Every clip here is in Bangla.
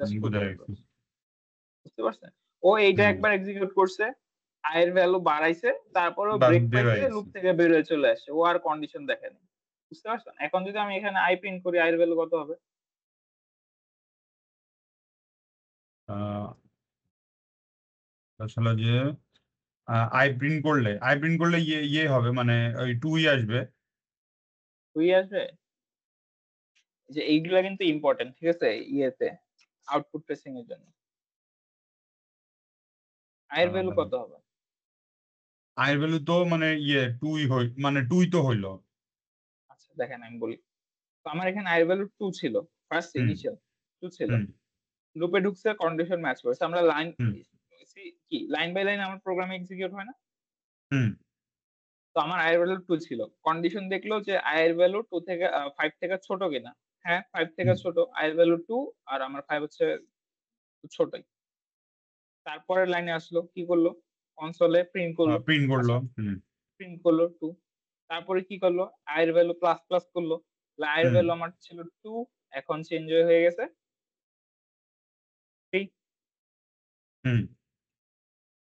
জাস্ট বুঝা করতে গেছে। পারছে, বুঝতে পারছেন? ও এইটা হুম, একবার এক্সিকিউট করছে, আয়ের ভ্যালু বাড়াইছে, তারপরে ও বাস ব্রেক বের পাইছে, হয়ে গেছে। লুপ থেকে বের হয়ে চলে আসছে। ও আর কন্ডিশন দেখেনি। বুঝতে পারছেন? এখন যদি আমি এখানে আই প্রিন্ট করি, আয়ের ভ্যালু কত হবে? আহ, আসলে যে আই প্রিন্ট করলে ইয়ে হবে মানে ওই 2 আসবে। 2 আসবে? যে এইগুলা কিন্তু ইম্পর্টেন্ট, ঠিক আছে? ইয়েতে আউটপুট ট্রেসিং এর জন্য। আয়ের ভ্যালু কত হবে? আই ভ্যালু তো মানে মানে 2 তো হইলো। আচ্ছা দেখেন আমি বলি। তো আমার এখানে আয়ের ভ্যালু 2 ছিল। ফার্স্ট হুম, ইনিশিয়াল 2 ছিল। হুম, লুপে ঢুকছে, কন্ডিশন ম্যাচ করেছে। আমরা লাইন হুম, কি লাইন বাই লাইন আমার প্রোগ্রামে এক্সিকিউট হয় না? হুম, তো আমার আয়ের ভ্যালু 2 ছিল। কন্ডিশন দেখলো যে আয়ের ভ্যালু 2 থেকে 5 থেকে ছোট কিনা। হ্যাঁ, 5 থেকে হুম। ছোট। আয়ের ভ্যালু 2 আর আমার 5 হচ্ছে ছোটই। তারপরের লাইনে আসলো, কি করলো? কনসোলে প্রিন্ট করলো। প্রিন্ট করলো। আচ্ছা, হুম, প্রিন্ট করলো 2। তারপরে কি করলো? আয়ের ভ্যালু প্লাস প্লাস করলো। তাহলে আয়ের হুম, ভ্যালু আমার ছিল 2, এখন চেঞ্জ হয়ে গেছে 3। হুম।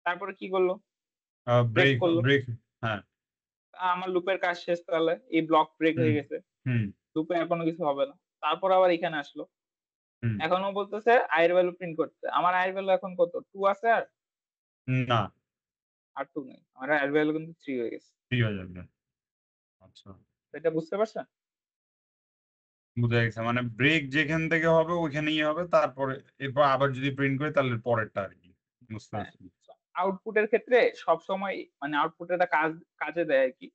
তারপরে কি করলো? ব্রেক ব্রেক করলো। ব্রেক। হ্যাঁ। আমার লুপের কাজ শেষ তাহলে। এই ব্লক ব্রেক হুম, হয়ে গেছে। হুম, লুপে আর কোনো কিছু হবে না। তারপর আবার এখানে আসলো। হুম। এখনো বলতেছে আয়ের ভ্যালু প্রিন্ট করতে। আমার আয়ের ভ্যালু এখন কত? 2 আছে আর? না, আর 2 নেই। আমার আয়ের ভ্যালু কিন্তু 3 হয়ে গেছে। 3 হয়ে যাবে। আচ্ছা, তো এটা বুঝতে পারছেন? বুঝা গেছে। মানে ব্রেক যেখান থেকে হবে ওইখানেই হবে, তারপরে এরপর আবার যদি প্রিন্ট করি তাহলে পরেরটা আর কি। বুঝতে হ্যাঁ। পারছি। আউটপুটের ক্ষেত্রে সবসময় মানে আউটপুট একটা কাজে দেয় আরকি।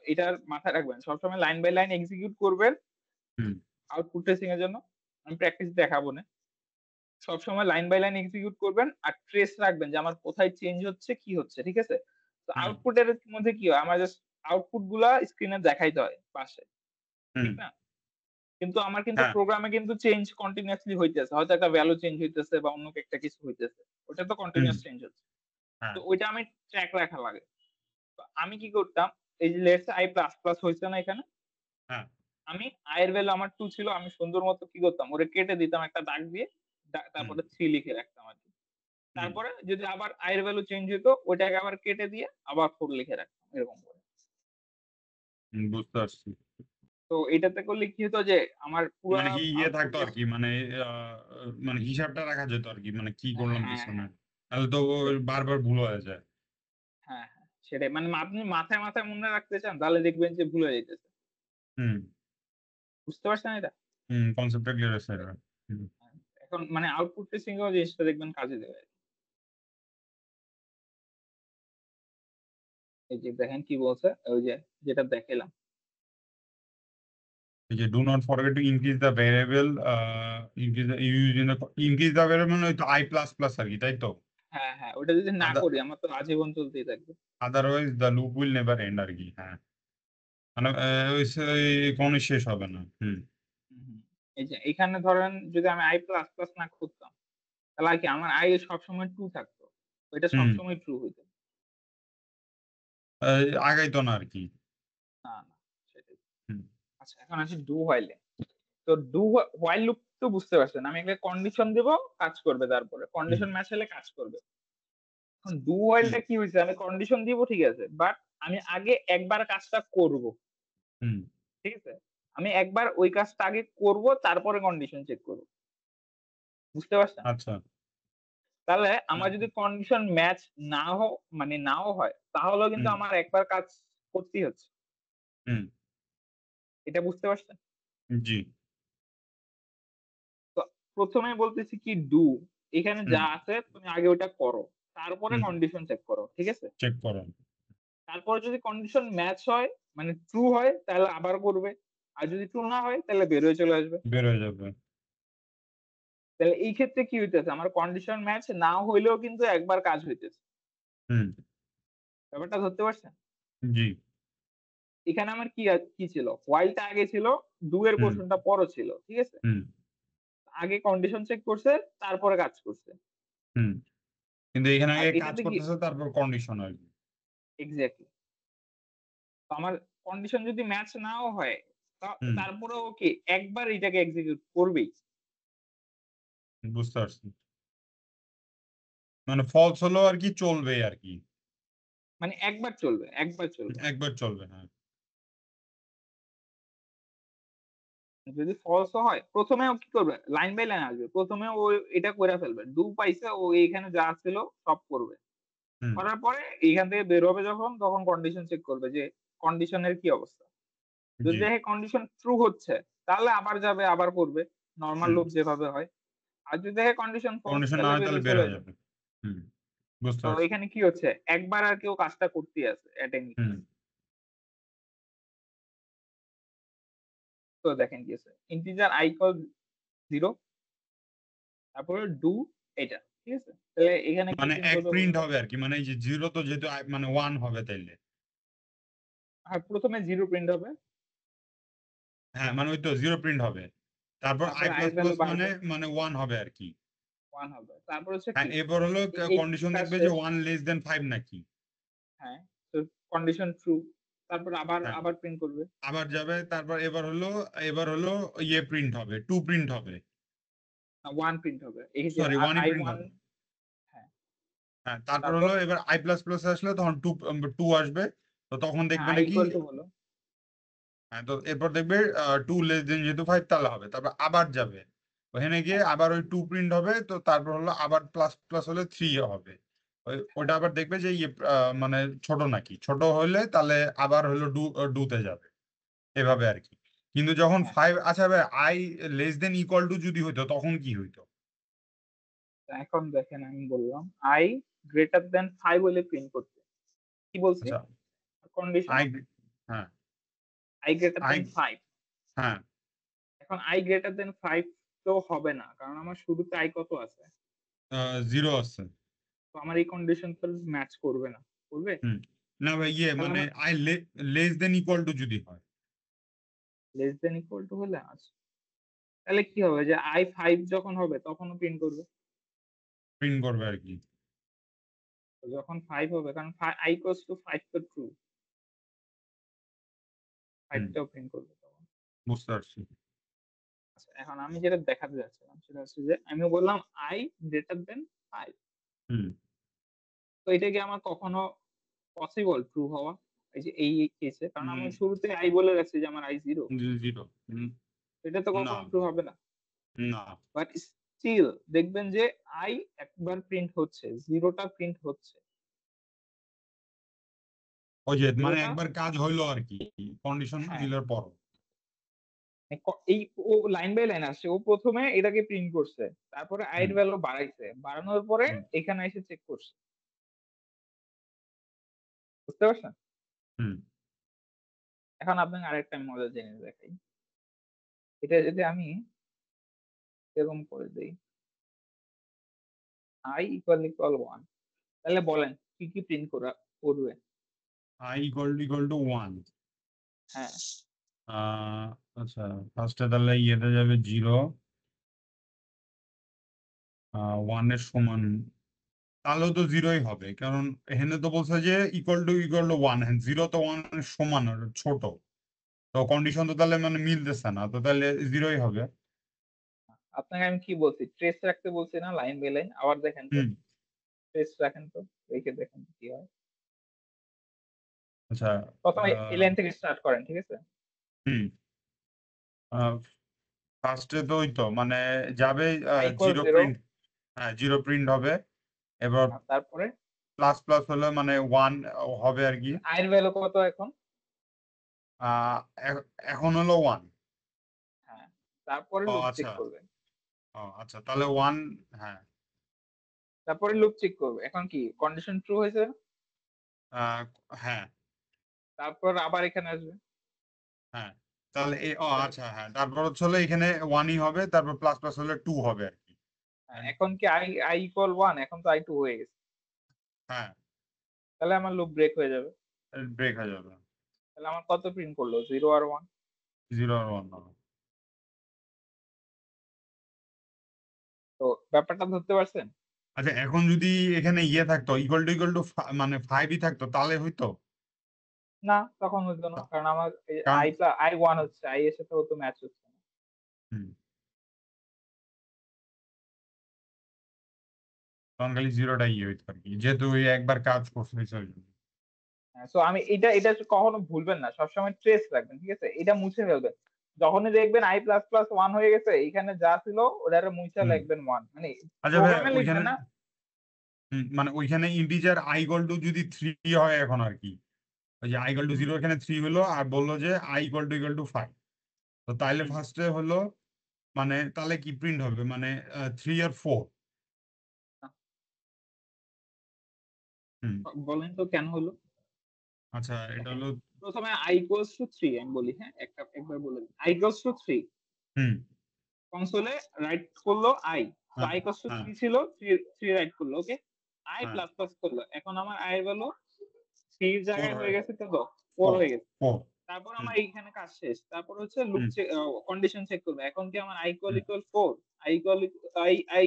এটার মাথায় রাখবেন। সবসময় লাইন বাই লাইন এক্সিকিউট করবেন হুম, আউটপুট ট্রেসিং এর জন্য। আমি প্র্যাকটিস দেখাবো না। সবসময় লাইন বাই লাইন এক্সিকিউট করবেন আর ট্রেস রাখবেন যে আমার কোথায় চেঞ্জ হচ্ছে, কি হচ্ছে। ঠিক আছে? তো হুম, আউটপুটের মধ্যে কি হয়? আমার জাস্ট আউটপুট গুলা স্ক্রিনে দেখাইতে হয় পাশে। হুম। ঠিক না? কিন্তু আমার কিন্তু হ্যাঁ, প্রোগ্রামে কিন্তু চেঞ্জ কন্টিনিউয়াসলি হইতেছে। হয়তো একটা ভ্যালু চেঞ্জ হইতেছে বা অন্য একটা কিছু হইতেছে। ওটা তো হুম, কন্টিনিউয়াস চেঞ্জ হচ্ছে। হ্যাঁ, তো ওইটা আমি ট্র্যাক রাখা লাগে। তো আমি কি করতাম? এই যে লেটস i প্লাস প্লাস হইছে না এখানে? হ্যাঁ, আমি i এর ভ্যালু আমার 2 ছিল। আমি সুন্দর মতো কি করতাম? ওরে কেটে দিতাম একটা দাগ দিয়ে। হুম, তারপরে 3 লিখে রাখতাম আরকি। হুম, তারপরে যদি আবার i এর ভ্যালু চেঞ্জ হইতো, ওইটাকে আবার কেটে দিয়ে আবার 4 লিখে রাখতাম। এরকম করে। বুঝতে পারছি। তো এটাতে করলে কি হতো যে আমার পুরা মানে ইয়ে থাকতো আউটপুটের আর কি, মানে মানে হিসাবটা রাখা যেত আর কি, মানে কি করলাম হ্যাঁ, পিছনে। হ্যাঁ। তাহলে তো সে বারবার ভুল হয়ে যায়। হ্যাঁ, হ্যাঁ। সেটাই। মানে আপনি মাথায়, মাথায় মনে রাখতে চান তাহলে দেখবেন যে ভুলে যাইতেছে। হুম, বুঝতে পারছেন এটা? হুম, কনসেপ্টটা ক্লিয়ার আছে এবার। হুম। হ্যাঁ। এখন মানে আউটপুট ট্রেসিং এও জিনিসটা দেখবেন কাজে দেবে। এই যে দেখেন কি বলছে? ওই যে যেটা দেখাইলাম। এই যে do not forget to increase the variable, increase the variable মানে ওই তো আই প্লাস প্লাস আর কি, তাই তো? হ্যাঁ, হ্যাঁ। ওটা যদি না করি আমার তো আজীবন চলতেই থাকবে। Otherwise the loop will never end আর কি। হ্যাঁ, মানে কোনো শেষ হবে না। হুম, হুম, হুম। এই যে এখানে ধরেন যদি আমি i++ না খুঁজতাম, তাহলে আর কি আমার i সবসময় 2 থাকতো। ওইটা হুম। সবসময় ট্রু হইতো। আগাইতো না আর কি। না, না। সেটাই। হুম, আচ্ছা এখন আসি ডু হোয়াইল এ। তো হোয়াইল লুপ তো বুঝতে পারছেন। আমি একটা কন্ডিশন দিব, কাজ করবে তারপরে। হুম, কন্ডিশন ম্যাচ হলে কাজ করবে। এখন ডু হোয়াইল হুম, টা কি হইছে? আমি কন্ডিশন দিব ঠিক আছে। বাট আমি আগে একবার কাজটা করব। হুম। ঠিক আছে? আমি একবার ওই কাজটা আগে করব, তারপরে কন্ডিশন চেক করব। বুঝতে পারছেন? আচ্ছা। তাহলে আমার হুম, যদি কন্ডিশন ম্যাচ মানে নাও হয়, তাহলেও কিন্তু হুম, আমার একবার কাজ করতেই হচ্ছে। হুম, এটা বুঝতে পারছেন? জি। তো ১ম এ বলতেছি কি ডু, এখানে হুম, যা আছে তুমি আগে ওটা করো। তারপরে হুম, কন্ডিশন চেক করো। ঠিক আছে? চেক করো। তারপরে যদি কন্ডিশন ম্যাচ হয়, মানে ট্রু হয় তাহলে আবার করবে। আর যদি ট্রু না হয় তাহলে বের হয়ে চলে আসবে। বের হয়ে যাবে। তাহলে এই ক্ষেত্রে কি হইতেছে? আমার কন্ডিশন ম্যাচ না হইলেও কিন্তু একবার কাজ হইতেছে। হুম, ব্যাপারটা ধরতে পারছেন? জি। এখানে আমার কি ছিল? হোয়াইল টা আগে ছিল, ডু এর হুম, পোরশনটা পরে ছিল। ঠিক আছে? হুম, আগে কন্ডিশন চেক করছে, তারপরে কাজ করছে। হুম। কিন্তু এখানে আর আগে কাজ এটাতে কি করতেছে, তারপর কন্ডিশন আর কি। এক্সাক্টলি। তো আমার কন্ডিশন যদি ম্যাচ নাও হয়, হুম, তারপরেও ওকে একবার এটাকে এক্সিকিউট করবেই। বুঝতে পারছি। মানে ফলস হলেও আরকি চলবে আরকি। মানে একবার চলবে, একবার চলবে। একবার চলবে, হ্যাঁ। যদি ফলস ও হয়, ১ম এ ও কি করবে? লাইন বাই লাইন আসবে। ১ম এ ও এটা কইরা ফেলবে। ডু পাইছে ও এইখানে যা ছিল সব করবে। হুম, করার পরে এইখান থেকে বের হবে যখন তখন কন্ডিশন চেক করবে যে কন্ডিশন এর কি অবস্থা। যদি জি। দেখে কন্ডিশন ট্রু হচ্ছে তাহলে আবার যাবে আবার করবে। নরমাল হুম। লুপ যেভাবে হয়। আর যদি দেখে কন্ডিশন ফলস কন্ডিশন না তাহলে হয় বের তাহলে হয়ে বের চলে হয়ে যাবে। যাবে। হুম, বুঝতে তো পারছি। এখানে কি হচ্ছে? একবার আর কেউ কাজটা করতেই আছে এট এনি হুম, টাইম। তো দেখেন কি আছে? ইন্টিজার i equals 0 তারপরে ডু এটা। ঠিক আছে? তাহলে এখানে কি মানে প্রিন্ট ১ করবে বলুন প্রিন্ট তো? হবে আরকি। মানে এই যে 0 তো যেহেতু মানে 1 হবে তাইলে। হ্যাঁ, ১ম এ 0 প্রিন্ট হবে। হ্যাঁ, মানে ওই তো 0 প্রিন্ট হবে। তারপর তারপরে i এর ভ্যালু মানে বাড়বে, 1 হবে আরকি। 1 হবে। তারপর হচ্ছে হ্যাঁ, কি? এরপর হলো এই কন্ডিশন কাজ দেখবে যে শেষ। 1 লেস দ্যান 5 নাকি। হ্যাঁ, তো কন্ডিশন ট্রু। তারপর আবার হ্যাঁ, আবার প্রিন্ট করবে। আবার যাবে তারপর এবার হলো ইয়ে প্রিন্ট হবে, 2 প্রিন্ট হবে। 1 প্রিন্ট হবে। এই যে সরি 1 ই প্রিন্ট i1 হবে। হ্যাঁ, হ্যাঁ, তারপর তারপর হলো এবার i++ আসলে তখন 2 আসবে। তো তখন হ্যাঁ, দেখবে i নাকি equal to হলো হ্যাঁ, তো এরপর দেখবে 2 লেস দেন যেহেতু 5 তাহলে হবে। তারপর আবার যাবে। ওখানে গিয়ে হ্যাঁ, আবার ওই 2 প্রিন্ট হবে। তো তারপর হলো আবার প্লাস হলে 3 হবে। হ্যাঁ, ওটা আবার দেখবে যে ইয়ে মানে ছোট নাকি। ছোট হলে তাহলে আবার হলো ডু তে যাবে। এভাবে আরকি। কিন্তু যখন হ্যাঁ। 5 আচ্ছা ভাই i less than equal to যদি হইতো তখন কি হইতো? তো এখন দেখেন আমি বললাম i greater than 5 হলে প্রিন্ট করতে। কি বলছি? আচ্ছা কন্ডিশন i হ্যাঁ, i greater i than 5 হ্যাঁ, এখন i greater than 5 তো হবে না। কারণ আমার শুরুতে i কত আছে? 0 আছে। তো আমার এই কন্ডিশন তো ম্যাচ করবে না। করবে? হুম। না ভাই ইয়ে তাহলে মানে আমার i less than equal to যদি হয়। লেস দ্যান ইকুয়াল টু হলে আচ্ছা। তাহলে কি হবে যে i 5 যখন হবে তখনও প্রিন্ট করবে। প্রিন্ট করবে আরকি। তো যখন 5 হবে কারণ i equals to 5 তো ট্রু। 5 হুম, টাও প্রিন্ট করবে তখন। বুঝতে পারছি। আচ্ছা এখন আমি যেটা দেখাতে যাচ্ছিলাম সেটা হচ্ছে যে আমি বললাম i greater than 5 হুম, তো এটা কি আমার কখনো পসিবল ট্রু হওয়া? এই যে এই কেসে কারণ আমি হুম, শুরুতে i বলে রাখছি যে আমার i 0 0 এটা তো না, কখনো ট্রু হবে না। না। বাট স্টিল দেখবেন যে i একবার প্রিন্ট হচ্ছে, 0 টা প্রিন্ট হচ্ছে। ওই যে 0 মানে টা একবার কাজ হইলো আরকি। কন্ডিশন হ্যাঁ, মিলার পর। এই ও লাইন বাই লাইন আসছে। ও ১ম এ এটাকে প্রিন্ট করছে। তারপরে i এর হুম, ভ্যালু বাড়াইছে। বাড়ানোর পরে হুম, এখানে এসে চেক করছে। বুঝতে পারছেন? হুম। এখন আপনাকে আরেকটা মজার জিনিস দেখাই। এটা যদি আমি এরকম করে দেই i equal 1 তাহলে বলেন কি প্রিন্ট করবে? i equal to 1 হ্যাঁ, আ আচ্ছা ফার্স্ট এ তাহলে ইয়েতে যাবে 0 1 এর সমান তাহলেও তো 0 ই হবে। কারণ এখানে তো বলছে যে ইকুয়াল টু 1 হ্যাঁ 0 তো 1 এর সমান আর ছোট। তো কন্ডিশন তো তাহলে মানে মিলতেছে না। তো তাহলে 0 ই হবে। আপনাকে আমি কি বলছি? ট্রেস রাখতে বলছি না লাইন বাই লাইন? আবার দেখেন তো। হুম, ট্রেস রাখেন তো। রেখে দেখেন তো কি হয়। আচ্ছা ১ম আ এ এই লাইন থেকে স্টার্ট করেন। ঠিক আছে? হুম, আ ফার্স্ট এ তো ওই তো মানে যাবে i equal 0 0 প্রিন্ট হ্যাঁ 0 প্রিন্ট হবে। এবার তারপরে প্লাস হলে মানে 1 হবে আরকি। i এর ভ্যালু কত এখন? আ এ এখন হলো 1 হ্যাঁ, তারপরে ও লুপ চেক আচ্ছা। করবে। ও আচ্ছা তাহলে 1 হ্যাঁ, তারপরে লুপ চেক করবে। এখন কি কন্ডিশন ট্রু হয়েছে না? আ হ্যাঁ, তারপর আবার এখানে আসবে। হ্যাঁ। তাহলে তাহলে আচ্ছা হ্যাঁ। তারপর হচ্ছে হলো এখানে 1 ই হবে। তারপর প্লাস হলে 2 হবে আরকি। হ্যাঁ, এন্ড এখন কি i equal 1 এখন তো i 2 হয়ে গেছে। হ্যাঁ, তাহলে আমার লুপ ব্রেক হয়ে যাবে। ব্রেক হয়ে যাবে। তাহলে আমার কত প্রিন্ট করলো? 0 আর 1 0 আর 1 হবে। তো ব্যাপারটা ধরতে পারছেন? আচ্ছা এখন যদি এখানে ইয়ে থাকতো ইকুয়াল টু মানে 5 ই থাকতো তাহলে হইতো? না, তখন হইতো না। তা কারণ আমার কারণ i 1 হচ্ছে। i এর সাথে ও তো ম্যাচ হচ্ছে না। হুম। তখন খালি জিরোটাই ইয়ে হইতো আর কি, যেহেতু ওই একবার কাজ করছে ওই জন্য। সো আমি এটা কখনো ভুলবেন না, সবসময় ট্রেস রাখবেন, ঠিক আছে? এটা মুছে ফেলবেন যখনই দেখবেন i++1 হয়ে গেছে, এখানে যা ছিল ওটারে মুছে হুম। লিখবেন 1, মানে আচ্ছা ভাই, প্রোগ্রামে ওইখানে লিখবেন না। মানে ওইখানে ইন্টিজার i ইকুয়াল টু যদি 3 হয় এখন আর কি, ওই যে i ইকুয়াল টু 0 এখানে 3 হলো, আর বললো যে i ইকুয়াল টু 5, তো তাইলে হুম, ফার্স্টে হলো মানে তাহলে কি প্রিন্ট হবে মানে 3 আর 4। হুম। বলেন তো কেন হলো? আচ্ছা, এটা দেখেন, হলো। প্রথমে i=3 আমি বলি, হ্যাঁ, একবার বলে দিই i=3, হুম। কনসোলে রাইট করলো i, তো হ্যাঁ, হ্যাঁ, i=3 ছিল, 3 রাইট করলো, ওকে, i হ্যাঁ। প্লাস প্লাস করলো, এখন আমার i এর ভ্যালু 3 এর 4 জায়গায় হয়। হয়ে গেছে কত, 4 4, হয়ে গেছে। 4। তারপর হুম, আমার এইখানে কাজ শেষ, তারপর হচ্ছে লুপ হুম, কন্ডিশন চেক করবে, এখন কি আমার i equal hmm. Equal 4, i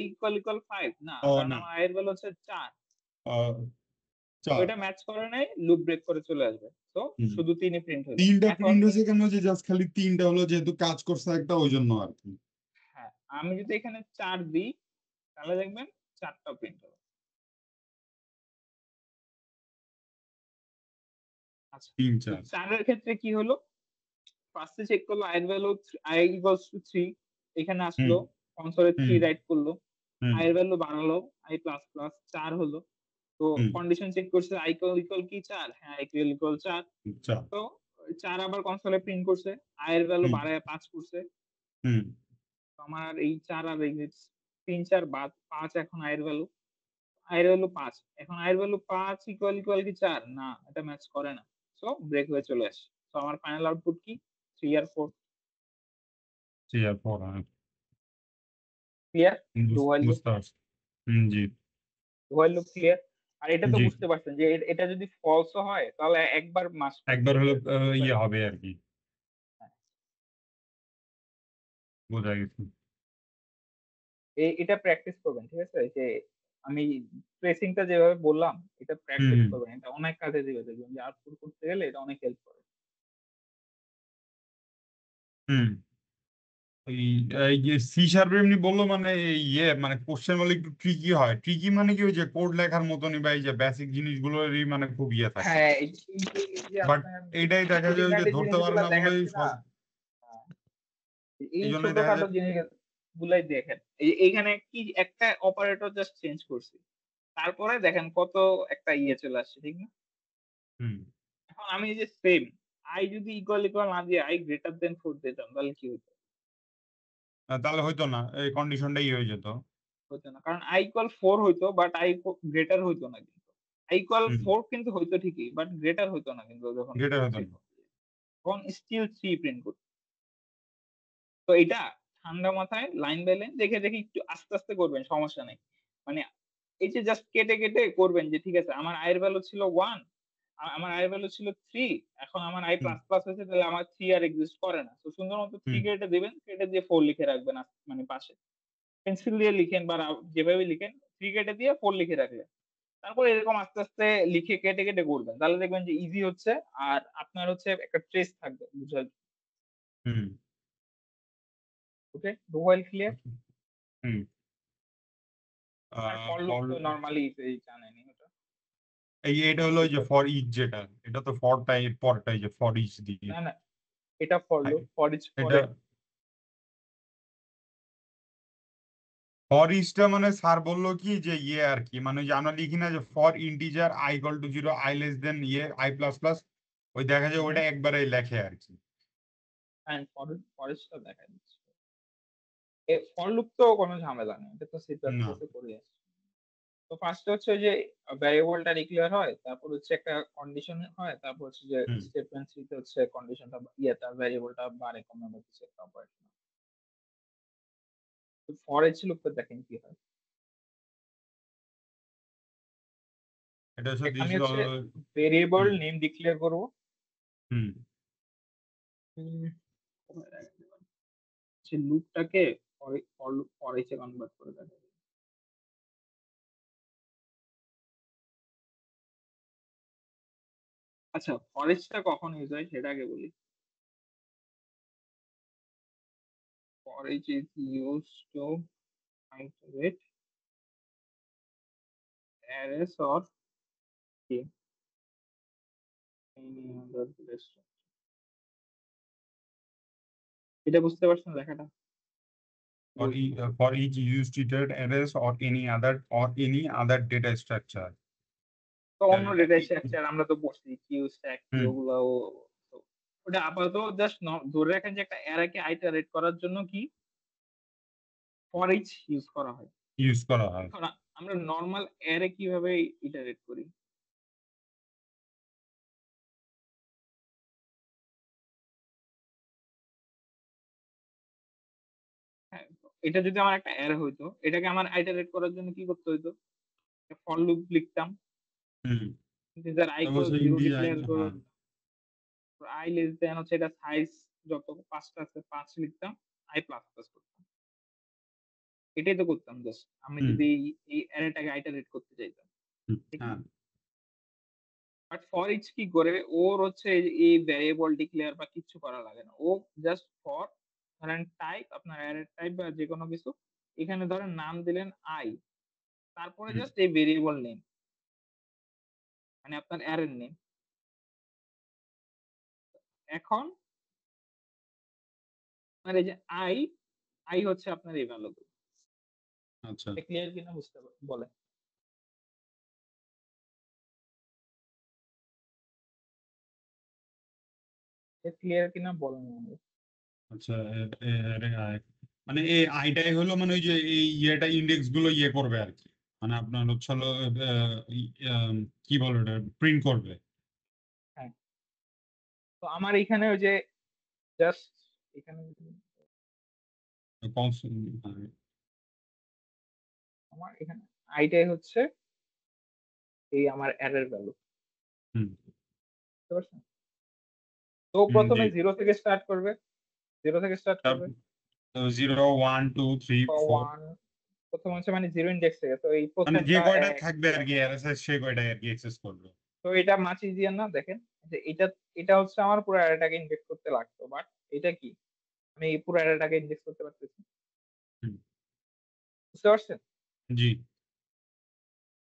equal 5 না, ও কারণ না, আমার i এর ভ্যালু হচ্ছে 4, আহ, তো 4। এটা ম্যাচ করে নাই, লুপ ব্রেক করে চলে আসবে, তো হুম। শুধু 3ই প্রিন্ট হলো। তিনটা এখন প্রিন্ট হয়েছে কেন, যে জাস্ট খালি তিনটা হলো যেহেতু কাজ করছে একটা, ওই জন্য আর কি। হ্যাঁ, আমি যদি এখানে 4 দিই তাহলে দেখবেন 4টা প্রিন্ট হবে। আচ্ছা, 3, তো 4। 4 এর ক্ষেত্রে কি হলো, ফার্স্টে চেক করলো i এর ভ্যালু, i ইকুয়ালস টু 3, এখানে হুম, আসলো, কনসোলে হুম, 3 রাইট করলো, হুম, i এর ভ্যালু বাড়ালো, i প্লাস প্লাস 4 হলো, তো হুম। কন্ডিশন চেক করছে i ইকুয়াল ইকুয়াল কি 4, হ্যাঁ i ইকুয়াল ইকুয়াল 4, 4। তো 4 আবার কনসোলে প্রিন্ট করছে, i এর ভ্যালু হুম, বাড়ায় 5 করছে, হুম। তো আমার এই 4 আর এই 3 4 বাদ 5, এখন i এর ভ্যালু, i এর ভ্যালু 5, এখন i এর ভ্যালু 5 ইকুয়াল ইকুয়াল কি 4, না এটা ম্যাচ করে না, সো ব্রেক হয়ে চলে আসে, তো আমার ফাইনাল আউটপুট কি, 3 আর 4। 3 আর 4, হ্যাঁ। ক্লিয়ার? ডুয়াল লুপ, বুঝতে পারছি। হুম, জি, ডুয়াল লুপ ক্লিয়ার? আর এটা তো জি। বুঝতে পারছেন যে এটা যদি ফলস ও হয় তাহলে একবার মাস্ট বি একবার ব্রেক হলো হয়ে যাবে, একবার। ইয়ে হবে আর কি, হ্যাঁ। বোঝা গেছে। এটা প্র্যাকটিস করবেন, ঠিক আছে? যে আমি ট্রেসিংটা যেভাবে বললাম, এটা হুম, প্র্যাকটিস হুম, করবেন, এটা অনেক কাজে দিবে, দেখবেন যে আউটপুট করতে গেলে এটা অনেক হেল্প করে। হুম। এই এই যে সি শার্প এমনি বললো মানে ইয়ে মানে কোশ্চেন বলে একটু ট্রিকি হয়, ট্রিকি মানে কি ওই যে কোড লেখার মতনই বা এই যে বেসিক জিনিসগুলোরই মানে খুব ইয়ে থাকে, হ্যাঁ, এই যে বাট আপনার এইটাই দেখা যায় ওই যে খুঁটিনাটি ধরতে পারে জিনিসগুলো না বলেই দেখাচ্ছি না, সব। হ্যাঁ, এই এই জন্যই দেখা ছোটখাটো যায়। জিনিস গুলাই দেখেন, এইখানে কি একটা অপারেটর জাস্ট চেঞ্জ করছি, তারপরে দেখেন কত একটা ইয়ে চলে আসছে, ঠিক না? হুম। এখন আমি এই যে সেম আই যদি ইকুয়াল ইকুয়াল না দিয়ে আই গ্রেটার দেন 4 দিতাম তাহলে কি হতো? তাহলে হয়তো না, এই কন্ডিশনটাই হয়ে যেত। হতো না, কারণ আই ইকুয়াল 4 হইতো, বাট আই গ্রেটার হইতো না কিন্তু, আই ইকুয়াল হুম। 4 কিন্তু হইতো ঠিকই, বাট গ্রেটার হইতো না কিন্তু, যখন গ্রেটার হতো চেক না। করতে যাই। তখন স্টিল 3 প্রিন্ট করতো। তো এটা ঠান্ডা মাথায় লাইন বাই লাইন দেখে দেখে একটু আস্তে আস্তে করবেন, সমস্যা নাই। মানে এই যে জাস্ট কেটে কেটে করবেন, যে ঠিক আছে আমার আয়ের ভ্যালু ছিল 1, আমার আয়ের ভ্যালু ছিল 3, এখন আমার আই হুম, প্লাস প্লাস হয়েছে, তাহলে আমার 3 আর এক্সিস্ট করে না, তো সুন্দর মতো 3 হুম, কেটে দিবেন, কেটে দিয়ে 4 লিখে রাখবেন, মানে পাশে পেন্সিল দিয়ে লিখেন বা যেভাবে লিখেন, 3 কেটে দিয়ে 4 লিখে রাখলেন, তারপর এরকম আস্তে আস্তে লিখে কেটে কেটে করবেন, তাহলে দেখবেন যে ইজি হচ্ছে, আর আপনার হচ্ছে একটা ট্রেস থাকবে বুঝার। Hmm, okay, mobile clear? হুম। আর ফর লুপ ফর তো নরমালি জানেনই ওটা। এটা হলো ওই যে ফর ইচ, যেটা এটা তো ফরটাই পরটাই যে ফর ইচ দিয়ে। না না, এটা ফর হ্যাঁ, লুপ, ফর ইচ এটা পরে। ফর ইচটা মানে স্যার বললো কি যে ইয়ে আর কি, মানে ওই যে আমরা লিখি না যে for integer i equal to 0, i less than ইয়ে i প্লাস প্লাস, ওই দেখা যায় হুম, ওটা একবারেই লেখে আর কি। হ্যাঁ, ফরেস্টটা দেখা দিচ্ছি। ফর লুপ তো কোনো ঝামেলা নেই, এটা তো সি প্লাস না। প্লাস এ করে আসছে। তো ফার্স্ট হচ্ছে ওই যে ভ্যারিয়েবলটা ডিক্লেয়ার হয়, তারপর হচ্ছে একটা কন্ডিশন হয়, তারপর হচ্ছে যে হুম। স্টেটমেন্ট 3 তে হচ্ছে কন্ডিশনটা ইয়েটা ভ্যারিয়েবলটা বাড়ে কমে বা কিছু একটা অপারেশন। তো ফর ইচ লুপে দেখেন কি হয়। এটা হচ্ছে দিস আমি ইজ হচ্ছে অল। ভেরিয়েবল হুম, নেম ডিক্লেয়ার করব। হুম। যে লুপটাকে ফর ইচে কনভার্ট করে দেবে। আচ্ছা, ফর ইচটা কখন ইউজ হয় সেটা আগে বলি। For each is used to iterate arrays or কি any other data structure। এটা বুঝতে পারছেন লেখাটা? For each used treated arrays or any other data structure. তো অন্য ডেটা স্ট্রাকচার আমরা তো পড়ছি কিউ স্ট্যাক কি হুম ওগুলাও তো ওটা আপাতত জাস্ট ধরে রাখেন যে একটা অ্যারেকে আইটারেট করার জন্য কি ফর ইচ ইউজ করা হয়। ইউজ করা হয়। এখন আমরা নরমাল অ্যারে কিভাবে ইটারেট করি? হ্যাঁ, এটা যদি আমার একটা অ্যারে হইতো এটাকে আমার আইটারেট করার জন্য কি করতে হইতো? ফর লুপ লিখতাম, হুম ইন্টিজার i তারপর ইকুয়াল সেই 0 ইন্ডিয়ান ডিক্লেয়ার করে হ্যাঁ i লেস দেন হচ্ছে এটা সাইজ যত 5টা আছে 5 লিখতাম, i প্লাস প্লাস করতাম। এটাই তো করতাম জাস্ট আমি হুম যদি এই অ্যারেটাকে আইটারেট করতে চাইতাম, ঠিক না? হ্যাঁ বাট ফর ইচ কি করে ওর হচ্ছে এই ভ্যারিয়েবল ডিক্লেয়ার বা কিছু করা লাগে না। ও জাস্ট ফর ধরেন টাইপ আপনার অ্যারে টাইপ বা যে কোনো কিছু এখানে ধরেন নাম দিলেন i, তারপরে হুম জাস্ট এই ভেরিয়েবল নেম মানে আপনার অ্যারের নেম। এখন আপনার এই যে i হচ্ছে আপনার এই ভ্যালুগুলো। আচ্ছা এটা ক্লিয়ার কিনা বুঝতে বলে? এটা ক্লিয়ার কিনা বলেন আমাকে। আচ্ছা মানে এই আইটাই হলো মানে ওই যে এই ইয়েটা ইন্ডেক্স গুলো ইয়ে করবে আর কি মানে আপনার হচ্ছে হলো কি বলে ওটা প্রিন্ট করবে। হ্যাঁ, তো আমার এখানে ওই যে জাস্ট এখানে আমার এখানে আইটাই হচ্ছে এই আমার অ্যারের ভ্যালু, হুম বুঝতে পারছেন? তো প্রথমে জি 0 থেকে স্টার্ট করবে, 0 থেকে স্টার্ট করবে। 0 1 2 3 4 1 প্রথম হচ্ছে মানে 0 ইনডেক্স থেকে, তো এই মানে যে প্রথমটা কয়টা 1। থাকবে আর কি আরএসএস সেই কয়টাই আর কি অ্যাক্সেস করবে। তো এটা মাচ ইজিয়ার না? দেখেন যে এটা হচ্ছে আমার পুরো অ্যারেটাকে ইনডেক্স করতে লাগতো, বাট এটা কি আমি এই পুরো অ্যারেটাকে ইনডেক্স করতে পারতেছি, হুম, বুঝতে পারছেন? জি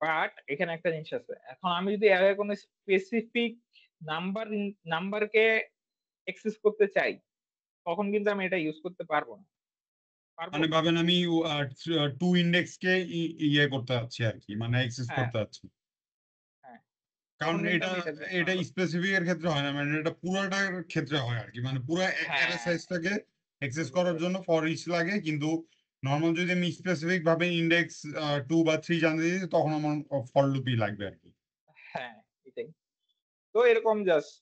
বাট এখানে একটা জিনিস আছে, এখন আমি যদি অ্যারের কোনো স্পেসিফিক নাম্বার নাম্বারকে অ্যাক্সেস করতে চাই তখন কিন্তু আমি এটা ইউজ করতে পারবো না। পারবো? মানে ভাবেন আমি 2 ইন্ডেক্স কে ইয়ে করতে যাচ্ছি আর কি মানে অ্যাক্সেস হ্যাঁ, করতে যাচ্ছি হ্যাঁ, কারণ তখন কিন্তু এটা আমি এটা করতে এটা পারবো না। স্পেসিফিক এর ক্ষেত্রে হয় না মানে এটা পুরোটার ক্ষেত্রে হয় আর কি মানে পুরো অ্যারে হ্যাঁ, সাইজটাকে অ্যাক্সেস বুঝতে করার জন্য পারছি। ফর ইচ লাগে কিন্তু নর্মাল যদি আমি স্পেসিফিক ভাবে ইন্ডেক্স 2 বা 3 জানতে দিই তখন আমার ফর লুপই লাগবে আর কি। হ্যাঁ, এটাই। তো এরকম জাস্ট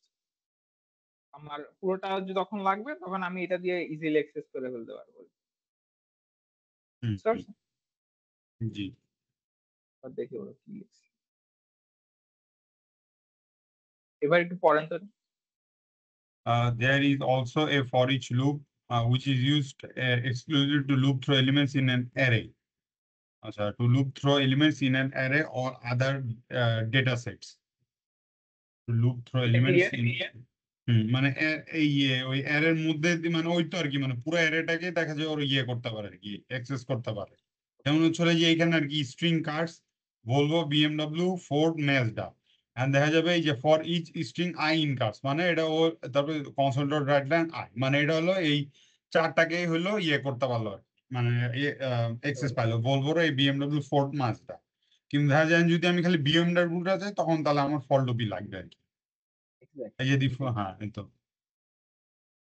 আমার পুরোটা যখন লাগবে তখন আমি এটা দিয়ে ইজিলি অ্যাক্সেস করে ফেলতে পারবো, হুম বুঝতে পারছেন? জি এবার দেখি ওরা কি লিখছে। এবার একটু পড়েন তো। There is also a for each loop which is used exclusively to loop through elements in an array. To loop through elements in an array or other data sets. To loop through এটা elements ক্লিয়ার? in মানে এই ওই অ্যারের মধ্যে মানে ওই তো আর কি মানে পুরো অ্যারেটাকে দেখা যায় ওর ইয়ে করতে পারে আর কি অ্যাক্সেস করতে পারে যেমন হচ্ছে হলো যে এখানে আর কি string cars Volvo BMW Ford Mazda and দেখা যাবে এই যে for each string I in cars মানে এটা ও তারপরে console dot write line I মানে এটা হলো এই চারটাকেই হলো ইয়ে করতে পারলো আর কি মানে অ্যাক্সেস পাইলো ভলভোর এই বিএমডব্লিউ ফোর্ড মাজদা কিন্তু দেখা যায় যদি আমি খালি বিএমডব্লিউটা চাই তখন তাহলে আমার ফর লুপই লাগবে আর কি এই যে এক্স্যাক্টলি। হ্যাঁ এই তো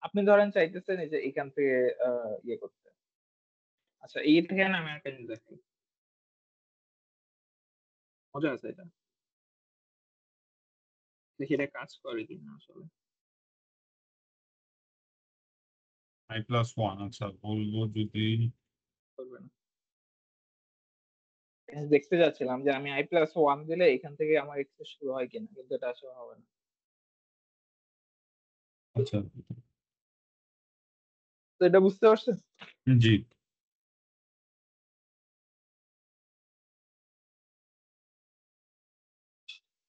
আপনি ধরেন চাইতেছেন এই যে এখান থেকে ইয়ে করতে। আচ্ছা, এই থেকে না আমি একটা জিনিস দেখাই, মজা আছে এটা, দেখি এটা কাজ করে কিনা আসলে। i+1 আচ্ছা বলবো যদি করবে না। দেখতে যাচ্ছিলাম যে আমি i+1 দিলে এখান থেকে আমার এক্সেস শুরু হয় কিনা, কিন্তু এটা আসলে হবে না। আচ্ছা তো এটা বুঝতে পারছেন? জি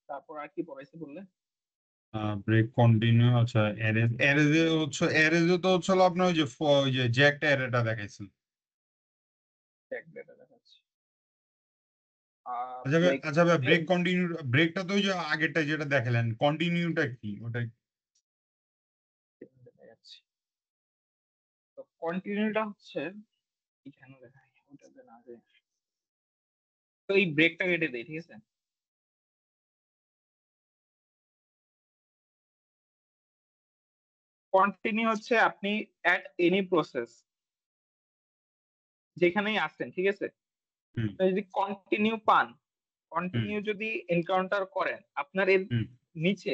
তারপর আর কি পড়াইছে বললে? ব্রেক কন্টিনিউ আচ্ছা অ্যারেজ অ্যারেজে হচ্ছে অ্যারেজে তো হচ্ছে হলো আপনার ওই যে ওই যে যে একটা অ্যারেটা দেখাইছেন ট্যাগ ডেটা দেখাচ্ছি। আচ্ছা ভাই, লাইক আচ্ছা ভাই, ব্রেকটা তো ওই যে আগেরটা যেটা দেখালেন, কন্টিনিউটা কি ওটা? যাচ্ছি। তো কন্টিনিউটা হচ্ছে এখানে দেখাই, ওটাতে না যায়। তো এই ব্রেকটা কেটে দেই, ঠিক আছে? কন্টিনিউ হচ্ছে আপনি অ্যাট এনি প্রসেস যেখানেই আছেন, ঠিক আছে? হুম আপনি যদি কন্টিনিউ পান, হুম কন্টিনিউ যদি এনকাউন্টার করেন, আপনার এর হুম নিচে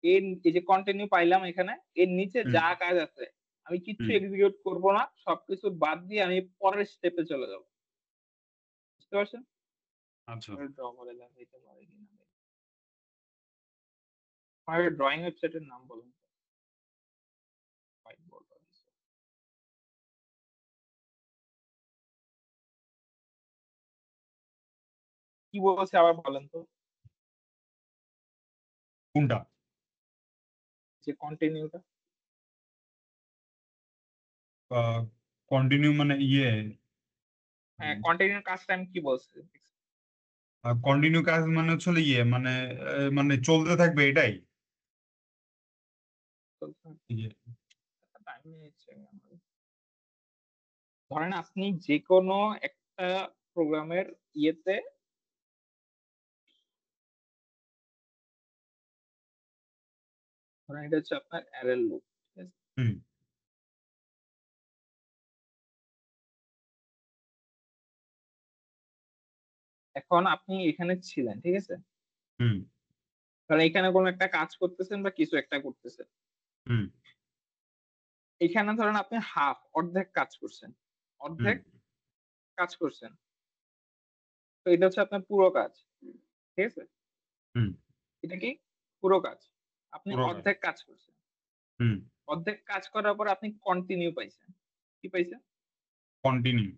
এই যে কন্টিনিউ পাইলাম এখানে, এর নিচে হুম যা কাজ আছে আমি কিচ্ছু হুম এক্সিকিউট করব না, সবকিছু বাদ দিয়ে আমি পরের স্টেপে চলে যাব। বুঝতে পারছেন? আচ্ছা। ড্র করে দেখাইতে পারি কিনা। আমার ড্রয়িং ওয়েবসাইটের নাম বলুন তো। হোয়াইট বোর্ড বা কিছু। কি বলছে আবার বলেন তো? কোনটা? যে কন্টিনিউটা। কন্টিনিউ মানে ইয়ে, হ্যাঁ, কন্টিনিউ কাজটা আমি কি বলছি? কন্টিনিউ কাজ মানে হচ্ছে হলো ইয়ে মানে মানে চলতে থাকবে এটাই। ইয়ে, টাইম নিচ্ছে আমার। ধরেন আপনি যে কোনো একটা প্রোগ্রামের ইয়েতে, ধরেন এটা হচ্ছে আপনার অ্যারে লুপ, ঠিক আছে? হুম এখন আপনি এখানে ছিলেন, ঠিক আছে? হুম ধরেন এখানে কোনো একটা কাজ করতেছেন বা কিছু একটা করতেছেন। হুম এখানে ধরেন আপনি অর্ধেক কাজ করছেন, হুম অর্ধেক কাজ করছেন। তো এটা হচ্ছে আপনার পুরো কাজ, ঠিক আছে? হুম এটা কি পুরো কাজ? আপনি পুরো কাজ। অর্ধেক কাজ করছেন। হুম অর্ধেক কাজ করার পর আপনি কন্টিনিউ পাইছেন। কি পাইছেন? কন্টিনিউ।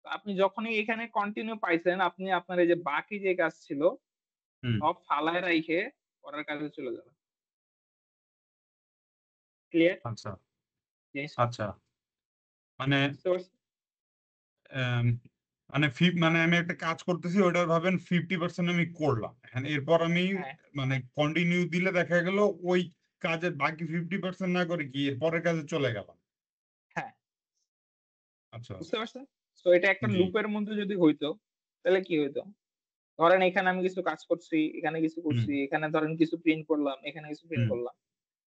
তো আপনি যখনই এখানে কন্টিনিউ পাইছেন, আপনি আপনার এই যে বাকি যে কাজ ছিল হুম সব ফালায় রাইখে পরের কাজে চলে যাবেন। ক্লিয়ার আচ্ছা জিনিসটা? আচ্ছা। মানে বুঝতে পারছেন? আম, মানে মানে আমি একটা কাজ করতেছি, ওটা ভাবেন 50% আমি করলাম, এখন এরপর আমি হ্যাঁ, মানে কন্টিনিউ দিলে দেখা গেল ওই কাজের বাকি 50% না করে কি এর পরের কাজে চলে গেলাম। হ্যাঁ। আচ্ছা। বুঝতে পারছেন? তো এটা একটা জি। লুপের মধ্যে যদি হইতো, তাহলে কি হইতো? ধরেন এখানে আমি কিছু কাজ করছি, এখানে কিছু হুম করছি, এখানে ধরেন কিছু প্রিন্ট করলাম, এখানে কিছু প্রিন্ট হুম করলাম।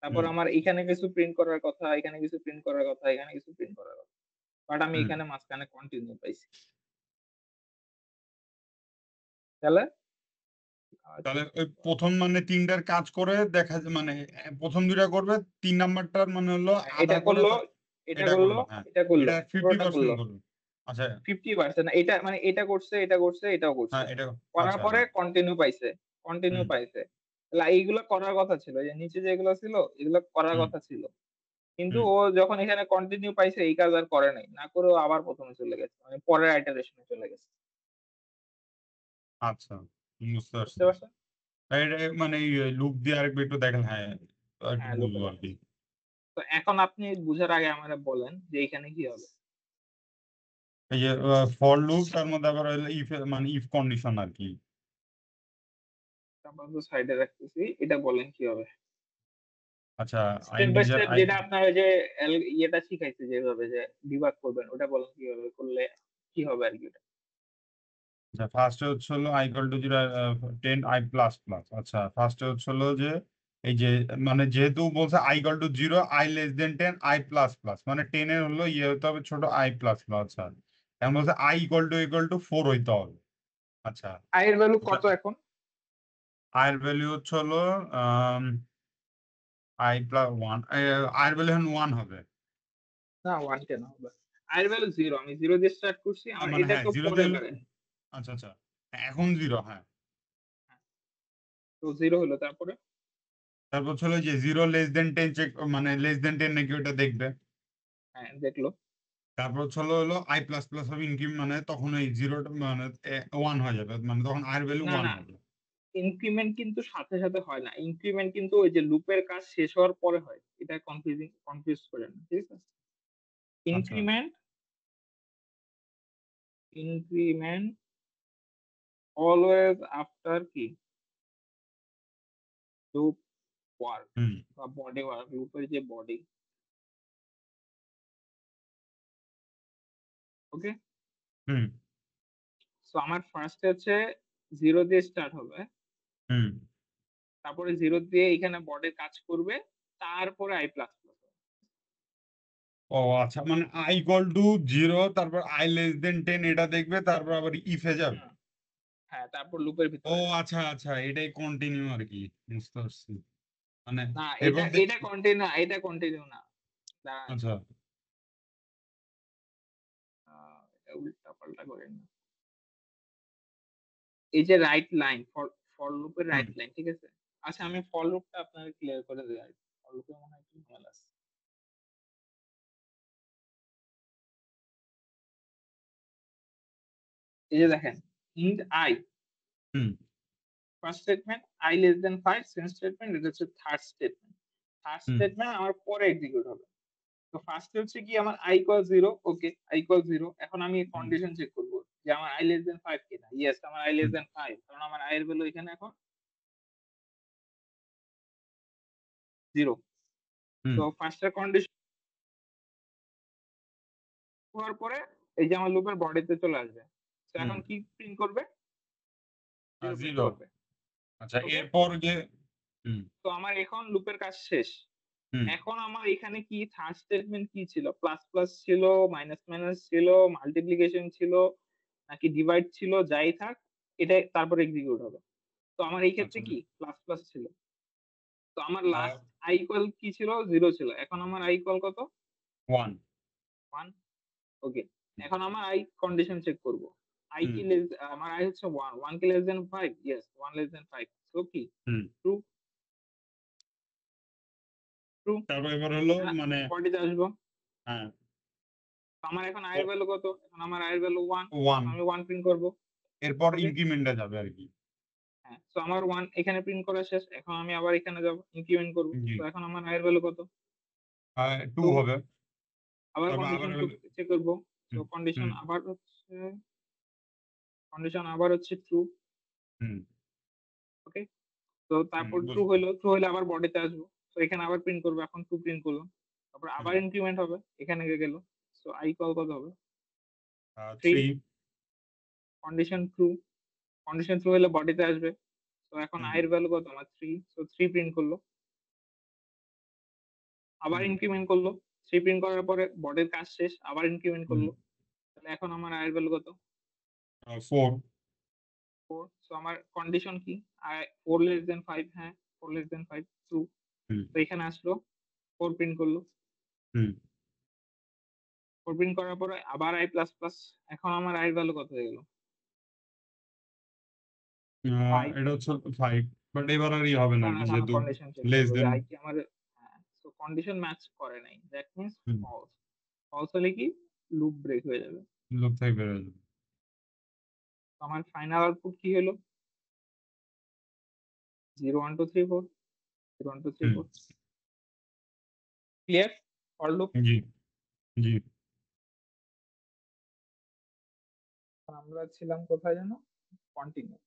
তারপর হুম আমার এখানে কিছু প্রিন্ট করার কথা, এখানে কিছু প্রিন্ট করার কথা, এখানে কিছু প্রিন্ট করার কথা। বাট আমি হুম এখানে মাঝখানে কন্টিনিউ পাইছি। তাহলে তাহলে ওই প্রথম মানে তিনটার কাজ করে দেখা যায় মানে প্রথম দুইটা করবে, 3 নাম্বারটার মানে হলো এটা আধা করে করলো, এটা এটা করলো, করলো, হ্যাঁ। এটা করলো, এটা ফিফটি পুরোটা পার্সেন্ট করলো। করলো। আচ্ছা। 50% এটা মানে এটা করছে, এটা করছে, এটাও করছে। হ্যাঁ এটা। করার আচ্ছা পরে হ্যাঁ। কন্টিনিউ পাইছে, কন্টিনিউ হুম পাইছে। তাহলে এইগুলো করার কথা ছিল। এই যে নিচে যেগুলো ছিল, এগুলো করার হুম কথা ছিল। কিন্তু হুম ও যখন এখানে কন্টিনিউ পাইছে এই কাজ আর করে নাই। না করেও আবার ১ম এ চলে গেছে। মানে পরের ইটারেশন এ চলে গেছে। আচ্ছা, বুঝতে পারছি। বুঝতে পারছেন? এটা মানে লুপ দিয়ে আরেকবার একটু দেখেন, হ্যাঁ একটু হ্যাঁ, লুপে বুঝবো আর কি। দেখাচ্ছি। তো এখন আপনি বুঝার আগে আমারে বলেন যে এখানে কি হবে? এই যে ফর লুপ, তার মধ্যে আবার ইফ মানে ইফ কন্ডিশন আর কি। আপাতত সাইডে রাখতেছি। এটা বলেন কি হবে? আচ্ছা। Step by integer step I. যেটা আপনার ওই যে ইয়েটা শিখাইছে যেভাবে যে ডিবাগ করবেন ওটা বলেন কিভাবে করলে কি হবে আরকি ওটা? আচ্ছা, ফার্স্টে হচ্ছে হলো i equal to 0 10 i plus plus. আচ্ছা, ফার্স্টে হচ্ছে হলো যে এই যে মানে যেহেতু বলছে i equal to 0 i less than 10 i plus plus, মানে 10 এর হলো ইয়ে হতে হবে ছোট i প্লাস প্লাস। আচ্ছা, এখন বলছে i ইকুয়াল টু 4 হইতে হবে। আচ্ছা। i এর ভ্যালু আচ্ছা, কত এখন? i এর ভ্যালু হচ্ছে হলো i প্লাস 1, i এর ভ্যালু এখন 1 হবে। না 1 কেন হবে? i এর ভ্যালু 0, আমি 0 দিয়ে স্টার্ট করছি। আমার মানে হ্যাঁ এটাকেও 0 পরে দিয়ে বাড়াই। আচ্ছা আচ্ছা, এখন 0, হ্যাঁ। হ্যাঁ, তো 0 হলো তারপরে? তারপর হচ্ছে হলো যে 0 লেস দেন 10 চেক, মানে লেস দেন 10 নাকি ওটা দেখবে। হ্যাঁ, দেখলো। তারপর হলো আই প্লাস প্লাস হবে ইনক্রিমেন্ট, মানে তখন এই জিরোটা মানে 1 হয়ে যাবে, মানে তখন আর ভ্যালু না, 1 না। হবে। ইনক্রিমেন্ট কিন্তু সাথে, সাথে হয় না। ইনক্রিমেন্ট কিন্তু ওই যে লুপের কাজ শেষ হওয়ার পরে হয়। এটা কনফিউজ করেন না। ঠিক আছে? আচ্ছা। ইনক্রিমেন্ট ইনক্রিমেন্ট অলওয়েজ আফটার কি লুপ ওয়ার্ক হুম বা বডি ওয়ার্ক, লুপের যে বডি। ওকে, হুম সো আমার ফার্স্ট হচ্ছে 0 দিয়ে স্টার্ট হবে, হুম তারপরে 0 দিয়ে এখানে বডি কাজ করবে, তারপরে i প্লাস প্লাস। ও আচ্ছা, মানে i ইকুয়াল টু 0, তারপর i লেস দেন 10 এটা দেখবে, তারপর আবার ইফে যাবে। হ্যাঁ, তারপর লুপের ও ভিতরে যাবে। আচ্ছা আচ্ছা, এটাই কন্টিনিউ আর কি, বুঝতে পারছি। মানে না, এটা এরপর এটা কন্টিনিউ, এটা কন্টিনিউ না। দাঁড়ান, আচ্ছা এটা উল্টা পাল্টা করেন না। এই যে রাইট লাইন, ফর ফর লুপের হুম রাইট লাইন, ঠিক আছে। আচ্ছা, আমি ফর লুপটা আপনাকে ক্লিয়ার করে দিই। ফর লুপে মনে হয় একটু ঝামেলা আছে। এই যে দেখেন, int I, hmm first statement, I less than 5, second statement, এটা হচ্ছে থার্ড স্টেটমেন্ট। থার্ড হুম স্টেটমেন্ট আমার পরে এক্সিকিউট হবে। তো ফার্স্টে হচ্ছে কি আমার i equal 0, okay, i equal 0। এখন আমি হুম কন্ডিশন চেক করব যে আমার i লেস দেন 5 কিনা। ইয়েস, আমার i লেস হুম দেন 5, কারণ আমার i এর ভ্যালু এখানে এখন 0। হুম তো ফার্স্টের কন্ডিশন হওয়ার পরে এই যে আমার লুপের বডিতে চলে আসবে। তো হুম এখন কি প্রিন্ট করবে? 0 প্রিন্ট 0। করবে। আচ্ছা, ওকে, এরপর যে হুম তো আমার এখন লুপের কাজ শেষ। হুম এখন আমার এখানে কি থার্ড স্টেটমেন্ট কি ছিল? প্লাস প্লাস ছিল, মাইনাস মাইনাস ছিল, মাল্টিপ্লিকেশন ছিল, নাকি ডিভাইড ছিল, যাই থাক, এটা তারপর এক্সিকিউট হবে। তো আমার এই ক্ষেত্রে আচ্ছা কি প্লাস প্লাস ছিল। তো আমার আহ, লাস্ট i ইকুয়াল কি ছিল? 0 ছিল। এখন আমার i ইকুয়াল কত? 1 1। ওকে, এখন আমার i কন্ডিশন চেক করব। i হুম কি লেস, আমার i হচ্ছে 1, 1 কি less than 5? Yes, 1 less than 5। So কি হুম ট্রু, ট্রু। তারপর এবার হলো মানে বডিতে আসবো। হ্যাঁ তো আমার এখন i এর ভ্যালু কত? এখন আমার i এর ভ্যালু 1। 1, আমি 1 প্রিন্ট করব। এরপর ওকে, ইনক্রিমেন্টে যাবে আর কি। হ্যাঁ, সো আমার 1 এখানে প্রিন্ট করা শেষ। এখন আমি আবার এখানে যাব, ইনক্রিমেন্ট করব। জি তো এখন আমার i এর ভ্যালু কত? 2 2। হবে। আবার তারপর আবার কন্ডিশন হলো চেক করব। সো হুম কন্ডিশন হুম আবার হচ্ছে, ট্রু। হুম ওকে, তো তারপর ট্রু বুঝছি। হইলো, ট্রু হইলে আবার বডিতে আসবো। তো এখানে আবার প্রিন্ট করবো, এখন ট্রু প্রিন্ট করলাম। তারপর হুম আবার ইনক্রিমেন্ট হবে, এখানে গেল। সো i ইকুয়াল কত হবে? 3। 3 কন্ডিশন ট্রু, কন্ডিশন ট্রু হলে বডিতে আসবে। তো এখন হুম i এর ভ্যালু কত? আমার 3। সো 3 প্রিন্ট করলো, আবার হুম ইনক্রিমেন্ট করলো। 3 প্রিন্ট করার পরে বডির কাজ শেষ, আবার ইনক্রিমেন্ট হুম করলো। তাহলে এখন আমার i এর ভ্যালু কত? 4 4। সো আমার কন্ডিশন কি? i 4 লেস দেন 5, হ্যাঁ, 4 লেস দেন 5, ট্রু। হুম তো এখানে আসলো, 4 প্রিন্ট করলো। হুম 4 প্রিন্ট করার পরে আবার i প্লাস প্লাস। এখন আমার i এর ভ্যালু কত হয়ে গেল? 5। এটা হচ্ছে 5, বাট এবার আর ই হবে না আর কারণ কি, এখন যেহেতু কন্ডিশন চেক লেস করবো যে দেন i কি আমার, হ্যাঁ, সো কন্ডিশন ম্যাচ করে নাই, that means hmm false. False হলে কি লুপ ব্রেক হয়ে যাবে। লোক থেকে বেরোয় যাবে। তো আমার ফাইনাল আউটপুট কি হলো? 0 1 2 3 4, 0 1 2 3 হুম 4। Clear for loop? জি জি আমরা ছিলাম কোথায় যেন? কন্টিনিউ।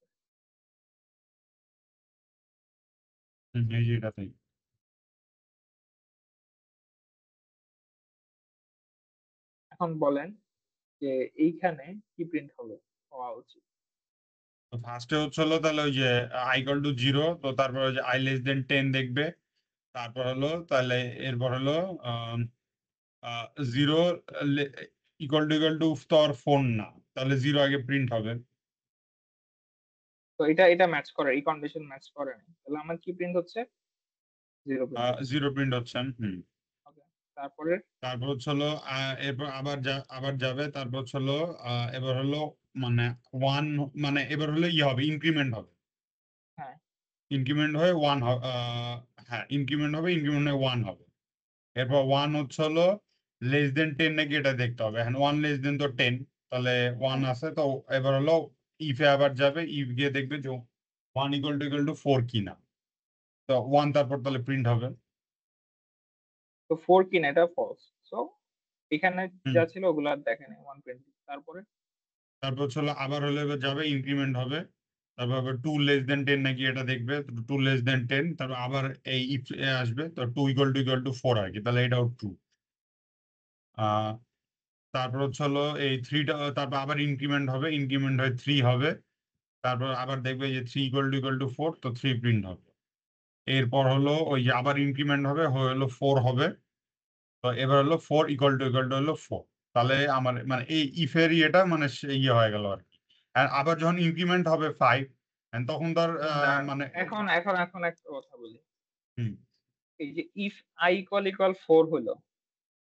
এই যে এটাতেই। এখন বলেন যে এইখানে কি প্রিন্ট হবে, হওয়া উচিত? তো ফার্স্টে হচ্ছে হলো তাহলে ওই যে i ইকুয়াল টু 0, তো তারপর ওই যে i লেস দেন 10 দেখবে, তারপর হলো তাহলে এরপর হলো 0 ইকুয়াল টু তো আর 4 না, তাহলে 0 আগে প্রিন্ট হবে। তো এটা ম্যাচ করে, এই কন্ডিশন ম্যাচ করে না, তাহলে আমার কি প্রিন্ট হচ্ছে? 0 প্রিন্ট হচ্ছে। 0 প্রিন্ট হচ্ছে হুম। ওকে, তারপরে তারপর হচ্ছে হলো এরপর আবার যাবে, তারপর হচ্ছে হলো এবার হলো মানে 1, মানে এবার হলো ই হবে, ইনক্রিমেন্ট হবে। হ্যাঁ, ইনক্রিমেন্ট হয়ে 1 হ্যাঁ ইনক্রিমেন্ট হবে, ইনক্রিমেন্ট হয়ে 1 হবে। এরপর হ্যাঁ। 1 হচ্ছে হলো লেস দেন 10 নাকি এটা দেখতে হবে। এখন 1 লেস দেন তো 10, তাহলে 1 হ্যাঁ, আছে, তো এবার হলো ইফে আবার যাবে, ইফ গিয়ে দেখবে যে 1 ইকুয়াল টু 4 কিনা, তো 1 তারপর তাহলে প্রিন্ট হবে। তো 4 কিনা, এটা ফলস। সো এখানে হুম যা ছিল ওগুলো আর দেখেনি, 120। তারপরে তারপর হচ্ছে হলো আবার হলো এবার যাবে, ইনক্রিমেন্ট হবে, তারপর আবার 2 লেস দেন 10 নাকি এটা দেখবে 2 লেস দেন 10 তারপর আবার এই ইফ আসবে তো 2 ইকুয়াল টু 4 আর কি তাহলে এটাও ট্রু। তারপর হচ্ছে হলো এই 3টা তারপর আবার ইনক্রিমেন্ট হবে ইনক্রিমেন্ট হয় 3 হবে তারপর আবার দেখবে যে 3 ইকুয়াল টু 4 তো 3 প্রিন্ট হবে। এরপর হলো ওই যে আবার ইনক্রিমেন্ট হবে হলো 4 হবে তো এবার হলো 4 ইকুয়াল টু হলো 4 তাহলে আমার মানে এই ইফের এটা মানে ইয়ে হয়ে গেল আর কি। আর আবার যখন ইনক্রিমেন্ট হবে 5 তখন তার মানে এখন এখন একটা কথা বলি। হুম এই যে ইফ i ইকুয়াল 4 হলো,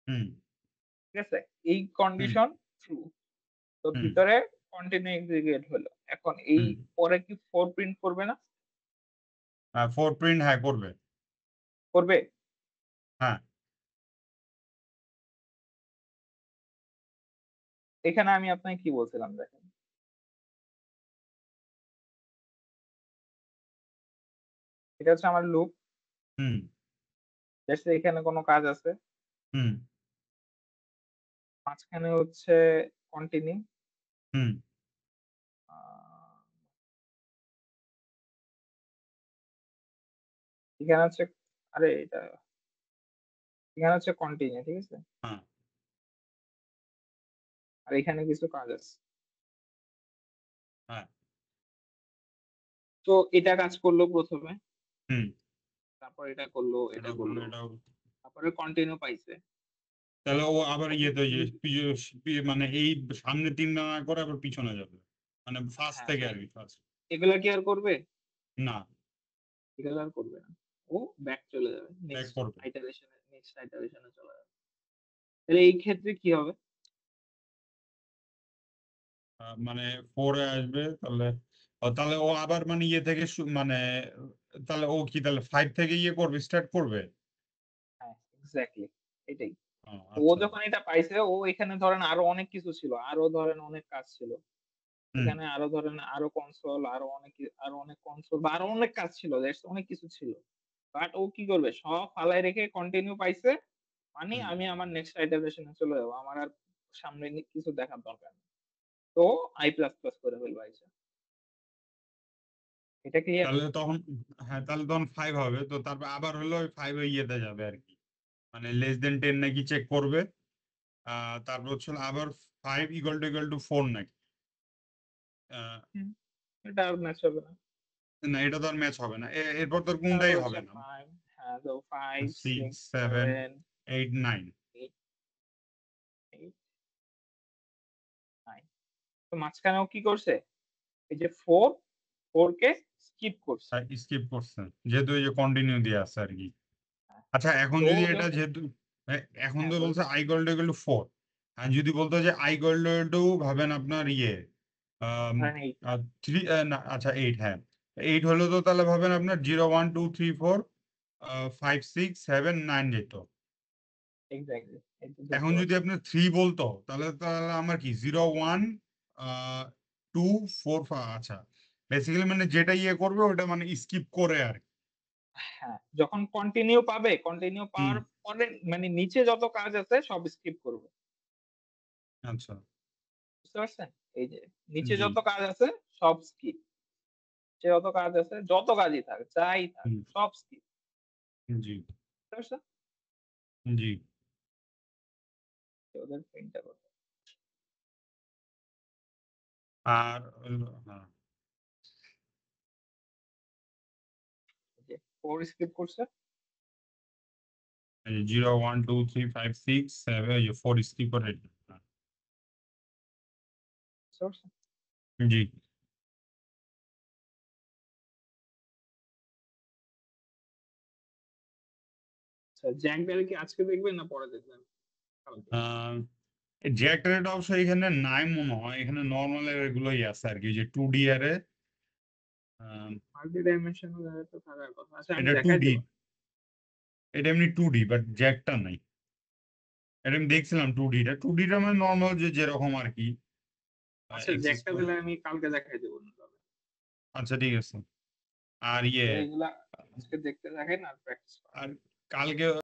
হুম ঠিক আছে? এই হুম কন্ডিশন ট্রু। তো হুম ভিতরে কন্টিনিউ এক্সিকিউট হলো। এখন এই হুম পরে কি 4 প্রিন্ট করবে না? 4 প্রিন্ট হ্যাঁ করবে। করবে? হ্যাঁ এখানে আমি আপনাকে কি বলছিলাম দেখেন। এটা হচ্ছে আমার লুপ। হুম দ্যাটস এখানে কোনো কাজ আছে। হুম মাঝখানে হচ্ছে কন্টিনিউ। হুম আ এখানে হচ্ছে আরে এটা এখানে হচ্ছে কন্টিনিউ, ঠিক আছে? হ্যাঁ আর এখানে কিছু কাজ আছে। হ্যাঁ তো এটা কাজ করলো ১ম এ। হুম তারপর এটা করলো, এটা এটাও করলো করলো। এটাও তারপরে কন্টিনিউ পাইছে। তাহলে ও আবার এখন ইয়েতে যে মানে এই সামনে 3টা না করে আবার পিছনে যাবে মানে ফার্স্ট হ্যাঁ, থেকে আর কি ফার্স্ট এগুলা কি আর করবে? না এগুলা আর করবে না। ও ব্যাক চলে যাবে। ব্যাক করবে নেক্সট আইটারেশন এ চলে যাবে। তাহলে এই ক্ষেত্রে কি হবে? মানে 4 এ আসবে তাহলে তাহলে ও আবার মানে ইয়ে থেকে মানে তাহলে ও কি তাহলে 5 থেকে ইয়ে করবে স্টার্ট করবে। হ্যাঁ, এক্সাক্টলি এটাই। ও আচ্ছা যখন এটা পাইছে ও এখানে ধরেন আরো অনেক কিছু ছিল। আরো ধরেন অনেক কাজ ছিল। হুম এখানে আরো ধরেন আরো কনসোল আরো অনেক কনসোল বা আরো অনেক কাজ ছিল। দ্যাটস অনেক কিছু ছিল। বাট ও কি করবে? সব ফালায় রেখে কন্টিনিউ পাইছে। মানে হুম আমি আমার নেক্সট আইটারেশন এ চলে যাবো। আমার আর সামনে কিছু দেখার দরকার নেই। তো i++ করে ফেলবো আইসা। এটা ক্লিয়ার? তাহলে তখন হ্যাঁ তাহলে তখন 5 হবে তো তারপর আবার হলো ওই 5 এ ইয়েতে যাবে আর কি মানে লেস দেন 10 নাকি চেক করবে তারপর হচ্ছে হলো আবার 5 ইকুয়াল টু 4 নাকি আহ, হুম, এটা আর ম্যাচ হবে না। না এটা তো আর ম্যাচ হবে না এরপর তোর তারপর কোনটাই হচ্ছে হবে না 5, হ্যাঁ, তো 5, 6 6, 7 7, 8 9 8, 8, 9। তো মাঝখানে ও কি করছে? এই যে 4 কে স্কিপ করছে। স্কিপ করছে যেহেতু এই যে কন্টিনিউ দিয়ে আছে আর কি। হ্যাঁ, আচ্ছা এখন তো ও যদি এটা যখন যেহেতু এখন হ্যাঁ, তো বলেন। বলছে আই ইকুয়াল টু 4 আর যদি বলতো যে আই ইকুয়াল টু ভাবেন আপনার ইয়ে ধরেন 8, 3 না আচ্ছা 8 হ্যাঁ 8 হলো তো তাহলে ভাবেন আপনার 0 1 2 3 4 5 6 7 9 যেত। এক্সাক্টলি। এই তো এখন দেখতে যদি পাচ্ছেন। আপনার 3 বলতো তাহলে তাহলে আমার কি 0 1 2 4 আচ্ছা বেসিক্যালি মানে যেটা ইয়ে করবে ওটা মানে স্কিপ করে আর কি। হ্যাঁ, যখন কন্টিনিউ পাবে, কন্টিনিউ হুম পাওয়ার পরে মানে নিচে যত কাজ আছে সব স্কিপ করবে। আচ্ছা বুঝতে পারছেন? এই যে নিচে জি যত কাজ আছে সব স্কিপ। নিচে যত কাজ আছে, যত কাজই থাক, যাই থাক, হুম সব স্কিপ। জি বুঝতে পারছেন? জি ওদের প্রিন্টটা করতে। আর হলো হ্যাঁ এই যে 4 স্কিপ করছে। 0 1 2 3 5 6 7 4 স্কিপ করে বুঝতে পারছেন? জি আচ্ছা, জ্যাক ব্যাল কি আজকে দেখবেন না পরে দেখবেন? কালকে। জ্যাক রেট অবশ্য এখানে নাই মনে হয় এখানে নর্মাল এগুলোই আছে আর কি যে 2D আরে মাল্টি ডাইমেনশনাল এর তো থাকার কথা। আচ্ছা আমি এটা দেখাই 2D দিব। এটা এমনি 2D বাট জ্যাকটা নাই এটা আমি দেখছিলাম 2D টা 2D টা মানে নর্মাল যে যেরকম আর কি আচ্ছা এক্সেস জ্যাকটা দিলে আমি কালকে দেখাই দেব না তবে। আচ্ছা ঠিক আছে আর ইয়ে তো এগুলা আজকে দেখতে থাকেন আর প্র্যাকটিস করেন। আর কালকে